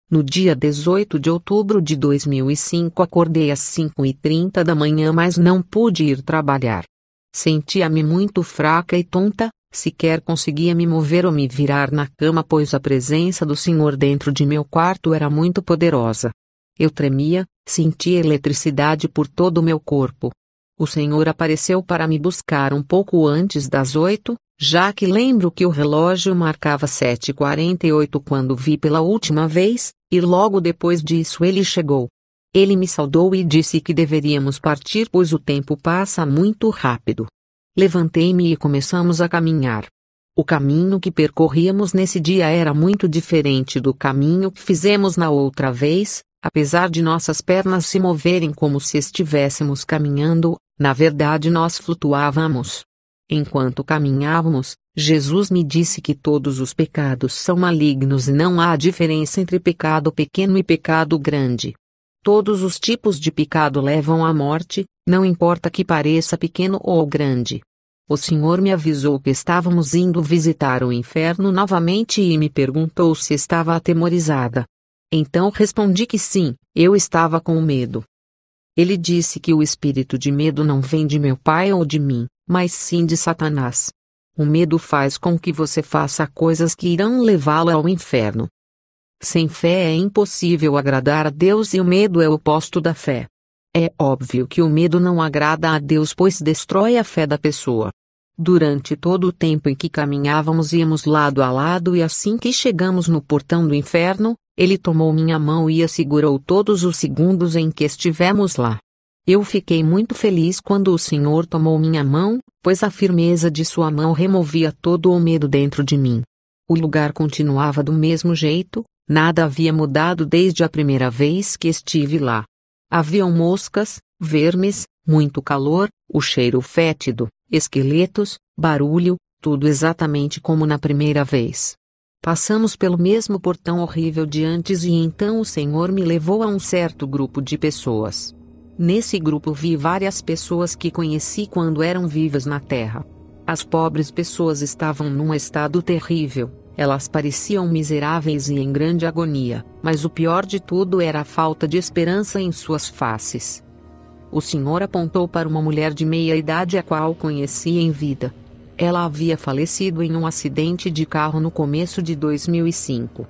No dia 18 de outubro de 2005 acordei às 5h30 da manhã, mas não pude ir trabalhar. Sentia-me muito fraca e tonta, sequer conseguia me mover ou me virar na cama, pois a presença do Senhor dentro de meu quarto era muito poderosa. Eu tremia, sentia eletricidade por todo o meu corpo. O Senhor apareceu para me buscar um pouco antes das 8, já que lembro que o relógio marcava 7h48 quando vi pela última vez, e logo depois disso ele chegou. Ele me saudou e disse que deveríamos partir, pois o tempo passa muito rápido. Levantei-me e começamos a caminhar. O caminho que percorríamos nesse dia era muito diferente do caminho que fizemos na outra vez, apesar de nossas pernas se moverem como se estivéssemos caminhando, na verdade nós flutuávamos. Enquanto caminhávamos, Jesus me disse que todos os pecados são malignos e não há diferença entre pecado pequeno e pecado grande. Todos os tipos de pecado levam à morte, não importa que pareça pequeno ou grande. O Senhor me avisou que estávamos indo visitar o inferno novamente e me perguntou se estava atemorizada. Então respondi que sim, eu estava com medo. Ele disse que o espírito de medo não vem de meu pai ou de mim, mas sim de Satanás. O medo faz com que você faça coisas que irão levá-lo ao inferno. Sem fé é impossível agradar a Deus e o medo é o oposto da fé. É óbvio que o medo não agrada a Deus, pois destrói a fé da pessoa. Durante todo o tempo em que caminhávamos íamos lado a lado e assim que chegamos no portão do inferno, ele tomou minha mão e a segurou todos os segundos em que estivemos lá. Eu fiquei muito feliz quando o Senhor tomou minha mão, pois a firmeza de sua mão removia todo o medo dentro de mim. O lugar continuava do mesmo jeito, nada havia mudado desde a primeira vez que estive lá. Haviam moscas, vermes, muito calor, o cheiro fétido, esqueletos, barulho, tudo exatamente como na primeira vez. Passamos pelo mesmo portão horrível de antes e então o Senhor me levou a um certo grupo de pessoas. Nesse grupo vi várias pessoas que conheci quando eram vivas na terra. As pobres pessoas estavam num estado terrível, elas pareciam miseráveis e em grande agonia, mas o pior de tudo era a falta de esperança em suas faces. O Senhor apontou para uma mulher de meia idade a qual conheci em vida. Ela havia falecido em um acidente de carro no começo de 2005.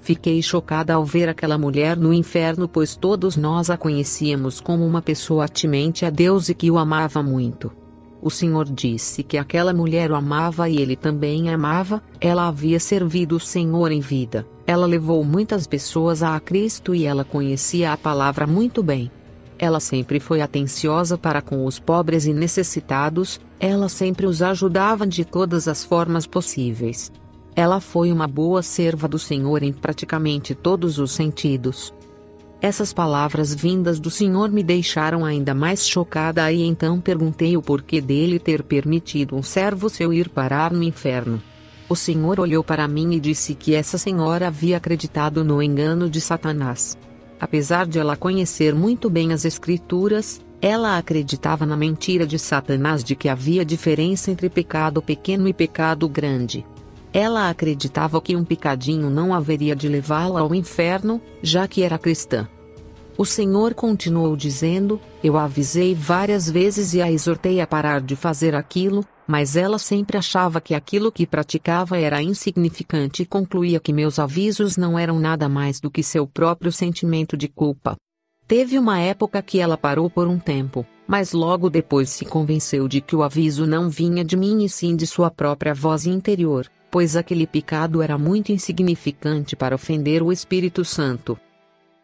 Fiquei chocada ao ver aquela mulher no inferno, pois todos nós a conhecíamos como uma pessoa temente a Deus e que o amava muito. O Senhor disse que aquela mulher o amava e ele também a amava, ela havia servido o Senhor em vida, ela levou muitas pessoas a Cristo e ela conhecia a palavra muito bem. Ela sempre foi atenciosa para com os pobres e necessitados, ela sempre os ajudava de todas as formas possíveis. Ela foi uma boa serva do Senhor em praticamente todos os sentidos. Essas palavras vindas do Senhor me deixaram ainda mais chocada e então perguntei o porquê dele ter permitido um servo seu ir parar no inferno. O Senhor olhou para mim e disse que essa senhora havia acreditado no engano de Satanás. Apesar de ela conhecer muito bem as Escrituras, ela acreditava na mentira de Satanás de que havia diferença entre pecado pequeno e pecado grande. Ela acreditava que um pecadinho não haveria de levá-la ao inferno, já que era cristã. O Senhor continuou dizendo: eu a avisei várias vezes e a exortei a parar de fazer aquilo, mas ela sempre achava que aquilo que praticava era insignificante e concluía que meus avisos não eram nada mais do que seu próprio sentimento de culpa. Teve uma época que ela parou por um tempo, mas logo depois se convenceu de que o aviso não vinha de mim e sim de sua própria voz interior, pois aquele pecado era muito insignificante para ofender o Espírito Santo.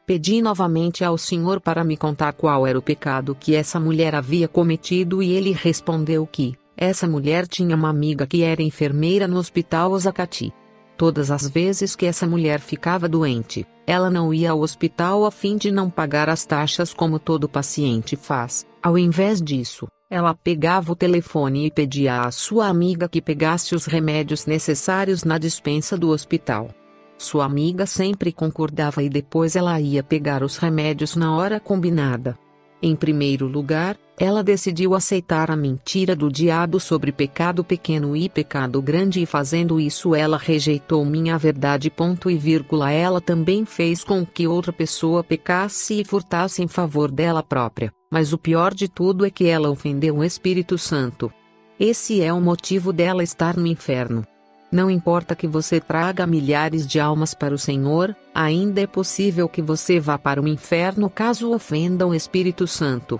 Pedi novamente ao Senhor para me contar qual era o pecado que essa mulher havia cometido e ele respondeu que essa mulher tinha uma amiga que era enfermeira no hospital Osakati. Todas as vezes que essa mulher ficava doente, ela não ia ao hospital a fim de não pagar as taxas como todo paciente faz. Ao invés disso, ela pegava o telefone e pedia à sua amiga que pegasse os remédios necessários na despensa do hospital. Sua amiga sempre concordava e depois ela ia pegar os remédios na hora combinada. Em primeiro lugar, ela decidiu aceitar a mentira do diabo sobre pecado pequeno e pecado grande, e fazendo isso ela rejeitou minha verdade. Ponto e vírgula. Ela também fez com que outra pessoa pecasse e furtasse em favor dela própria, mas o pior de tudo é que ela ofendeu o Espírito Santo. Esse é o motivo dela estar no inferno. Não importa que você traga milhares de almas para o Senhor, ainda é possível que você vá para o inferno caso ofenda o Espírito Santo.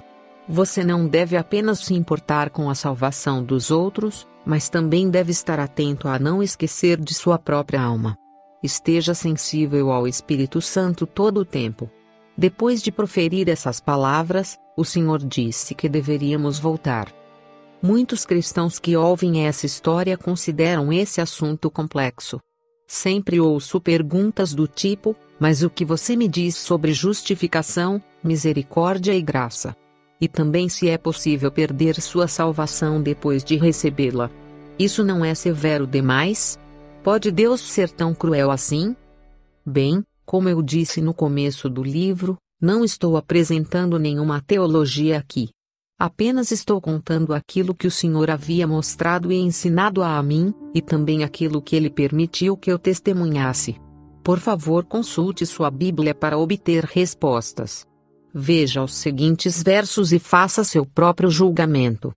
Você não deve apenas se importar com a salvação dos outros, mas também deve estar atento a não esquecer de sua própria alma. Esteja sensível ao Espírito Santo todo o tempo. Depois de proferir essas palavras, o Senhor disse que deveríamos voltar. Muitos cristãos que ouvem essa história consideram esse assunto complexo. Sempre ouço perguntas do tipo: mas o que você me diz sobre justificação, misericórdia e graça? E também se é possível perder sua salvação depois de recebê-la. Isso não é severo demais? Pode Deus ser tão cruel assim? Bem, como eu disse no começo do livro, não estou apresentando nenhuma teologia aqui. Apenas estou contando aquilo que o Senhor havia mostrado e ensinado a mim, e também aquilo que Ele permitiu que eu testemunhasse. Por favor, consulte sua Bíblia para obter respostas. Veja os seguintes versos e faça seu próprio julgamento.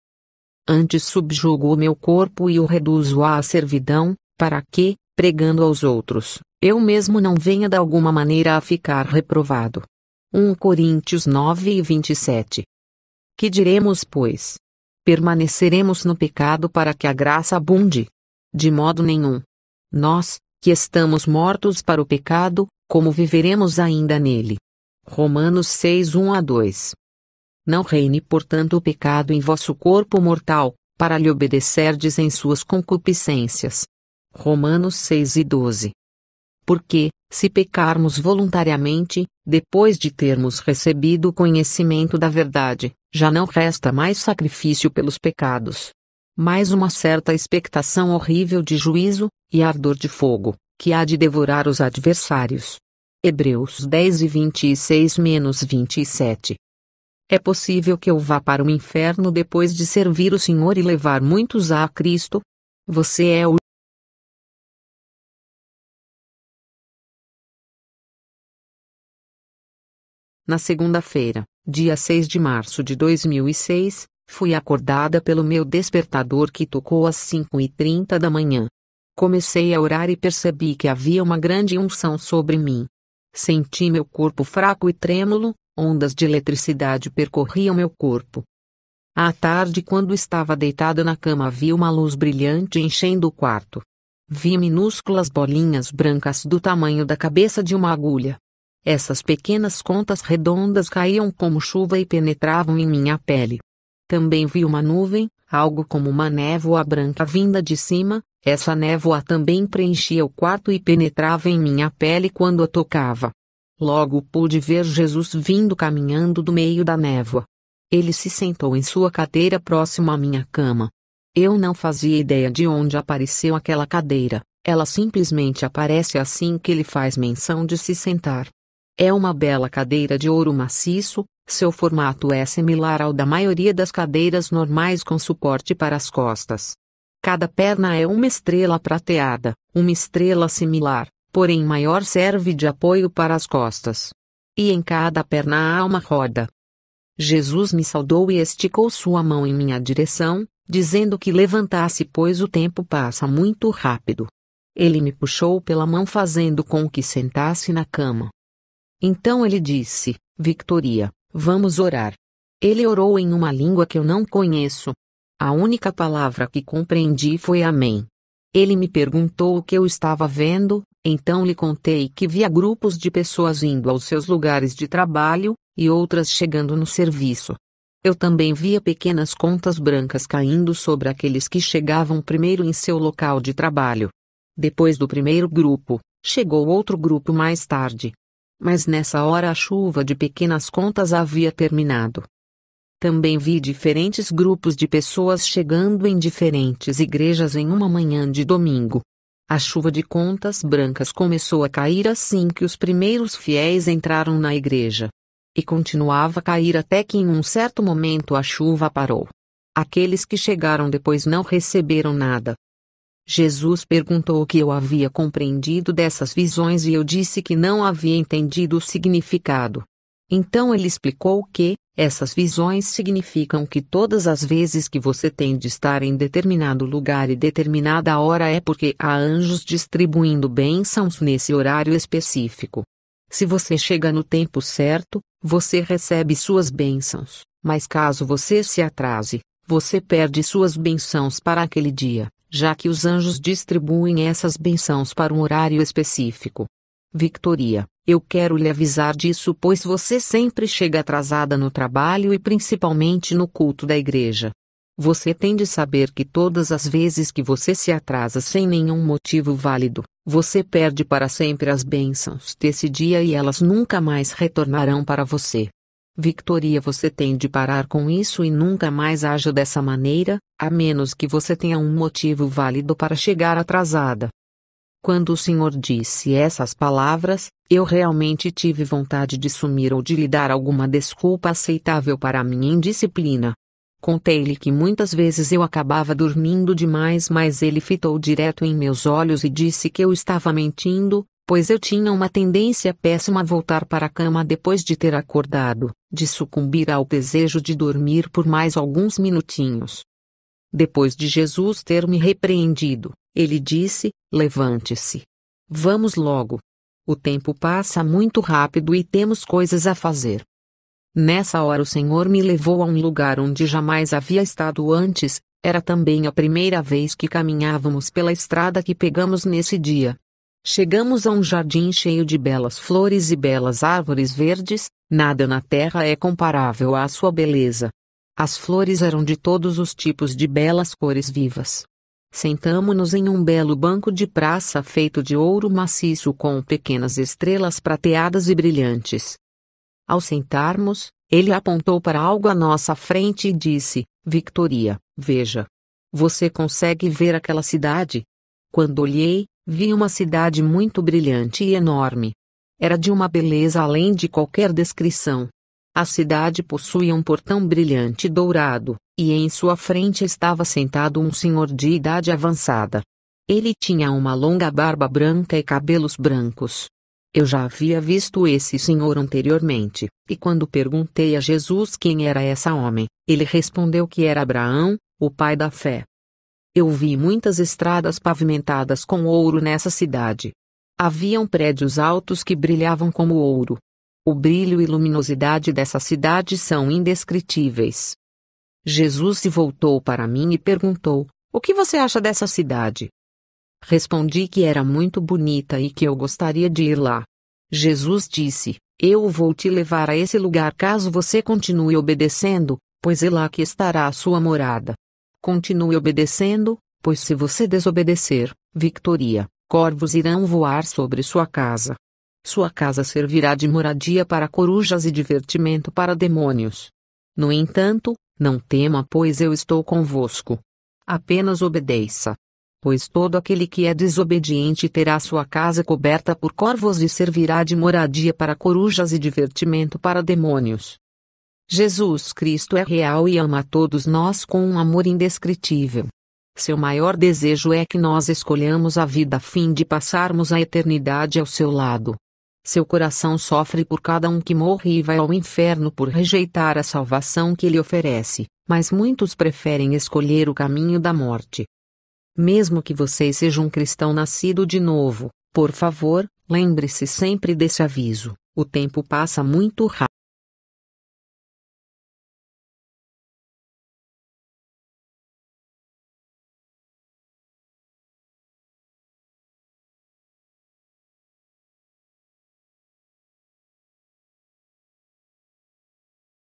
Antes subjugo o meu corpo e o reduzo à servidão, para que, pregando aos outros, eu mesmo não venha de alguma maneira a ficar reprovado. 1 Coríntios 9:27. Que diremos, pois? Permaneceremos no pecado para que a graça abunde? De modo nenhum. Nós, que estamos mortos para o pecado, como viveremos ainda nele? Romanos 6:1-2. Não reine, portanto, o pecado em vosso corpo mortal, para lhe obedecerdes em suas concupiscências. Romanos 6:12. Porque, se pecarmos voluntariamente, depois de termos recebido o conhecimento da verdade, já não resta mais sacrifício pelos pecados, mas uma certa expectação horrível de juízo, e ardor de fogo, que há de devorar os adversários. Hebreus 10:26-27. É possível que eu vá para o inferno depois de servir o Senhor e levar muitos a Cristo? Você é o Na segunda-feira, dia 6 de março de 2006, fui acordada pelo meu despertador que tocou às 5:30 da manhã. Comecei a orar e percebi que havia uma grande unção sobre mim. Senti meu corpo fraco e trêmulo, ondas de eletricidade percorriam meu corpo. À tarde, quando estava deitada na cama, vi uma luz brilhante enchendo o quarto. Vi minúsculas bolinhas brancas do tamanho da cabeça de uma agulha. Essas pequenas contas redondas caíam como chuva e penetravam em minha pele. Também vi uma nuvem, algo como uma névoa branca vinda de cima. Essa névoa também preenchia o quarto e penetrava em minha pele quando a tocava. Logo pude ver Jesus vindo caminhando do meio da névoa. Ele se sentou em sua cadeira próximo à minha cama. Eu não fazia ideia de onde apareceu aquela cadeira. Ela simplesmente aparece assim que ele faz menção de se sentar. É uma bela cadeira de ouro maciço, seu formato é similar ao da maioria das cadeiras normais com suporte para as costas. Cada perna é uma estrela prateada, uma estrela similar, porém maior, serve de apoio para as costas. E em cada perna há uma roda. Jesus me saudou e esticou sua mão em minha direção, dizendo que levantasse, pois o tempo passa muito rápido. Ele me puxou pela mão, fazendo com que sentasse na cama. Então ele disse: Victoria, vamos orar. Ele orou em uma língua que eu não conheço. A única palavra que compreendi foi Amém. Ele me perguntou o que eu estava vendo, então lhe contei que via grupos de pessoas indo aos seus lugares de trabalho, e outras chegando no serviço. Eu também via pequenas contas brancas caindo sobre aqueles que chegavam primeiro em seu local de trabalho. Depois do primeiro grupo, chegou outro grupo mais tarde. Mas nessa hora a chuva de pequenas contas havia terminado. Também vi diferentes grupos de pessoas chegando em diferentes igrejas em uma manhã de domingo. A chuva de contas brancas começou a cair assim que os primeiros fiéis entraram na igreja. E continuava a cair até que em um certo momento a chuva parou. Aqueles que chegaram depois não receberam nada. Jesus perguntou o que eu havia compreendido dessas visões e eu disse que não havia entendido o significado. Então ele explicou que essas visões significam que todas as vezes que você tem de estar em determinado lugar e determinada hora é porque há anjos distribuindo bênçãos nesse horário específico. Se você chega no tempo certo, você recebe suas bênçãos, mas caso você se atrase, você perde suas bênçãos para aquele dia, já que os anjos distribuem essas bênçãos para um horário específico. Victoria, eu quero lhe avisar disso pois você sempre chega atrasada no trabalho e principalmente no culto da igreja. Você tem de saber que todas as vezes que você se atrasa sem nenhum motivo válido, você perde para sempre as bênçãos desse dia e elas nunca mais retornarão para você. Victoria, você tem de parar com isso e nunca mais haja dessa maneira, a menos que você tenha um motivo válido para chegar atrasada. Quando o Senhor disse essas palavras, eu realmente tive vontade de sumir ou de lhe dar alguma desculpa aceitável para a minha indisciplina. Contei-lhe que muitas vezes eu acabava dormindo demais, mas ele fitou direto em meus olhos e disse que eu estava mentindo, pois eu tinha uma tendência péssima a voltar para a cama depois de ter acordado, de sucumbir ao desejo de dormir por mais alguns minutinhos. Depois de Jesus ter me repreendido, ele disse: levante-se. Vamos logo. O tempo passa muito rápido e temos coisas a fazer. Nessa hora o Senhor me levou a um lugar onde jamais havia estado antes, era também a primeira vez que caminhávamos pela estrada que pegamos nesse dia. Chegamos a um jardim cheio de belas flores e belas árvores verdes, nada na terra é comparável à sua beleza. As flores eram de todos os tipos de belas cores vivas. Sentamo-nos em um belo banco de praça feito de ouro maciço com pequenas estrelas prateadas e brilhantes. Ao sentarmos, ele apontou para algo à nossa frente e disse: Victoria, veja. Você consegue ver aquela cidade? Quando olhei, vi uma cidade muito brilhante e enorme. Era de uma beleza além de qualquer descrição. A cidade possuía um portão brilhante dourado, e em sua frente estava sentado um senhor de idade avançada. Ele tinha uma longa barba branca e cabelos brancos. Eu já havia visto esse senhor anteriormente, e quando perguntei a Jesus quem era esse homem, ele respondeu que era Abraão, o pai da fé. Eu vi muitas estradas pavimentadas com ouro nessa cidade. Haviam prédios altos que brilhavam como ouro. O brilho e luminosidade dessa cidade são indescritíveis. Jesus se voltou para mim e perguntou: o que você acha dessa cidade? Respondi que era muito bonita e que eu gostaria de ir lá. Jesus disse: eu vou te levar a esse lugar caso você continue obedecendo, pois é lá que estará a sua morada. Continue obedecendo, pois se você desobedecer, Victoria, corvos irão voar sobre sua casa. Sua casa servirá de moradia para corujas e divertimento para demônios. No entanto, não tema, pois eu estou convosco. Apenas obedeça. Pois todo aquele que é desobediente terá sua casa coberta por corvos e servirá de moradia para corujas e divertimento para demônios. Jesus Cristo é real e ama a todos nós com um amor indescritível. Seu maior desejo é que nós escolhamos a vida a fim de passarmos a eternidade ao seu lado. Seu coração sofre por cada um que morre e vai ao inferno por rejeitar a salvação que ele oferece, mas muitos preferem escolher o caminho da morte. Mesmo que você seja um cristão nascido de novo, por favor, lembre-se sempre desse aviso: o tempo passa muito rápido.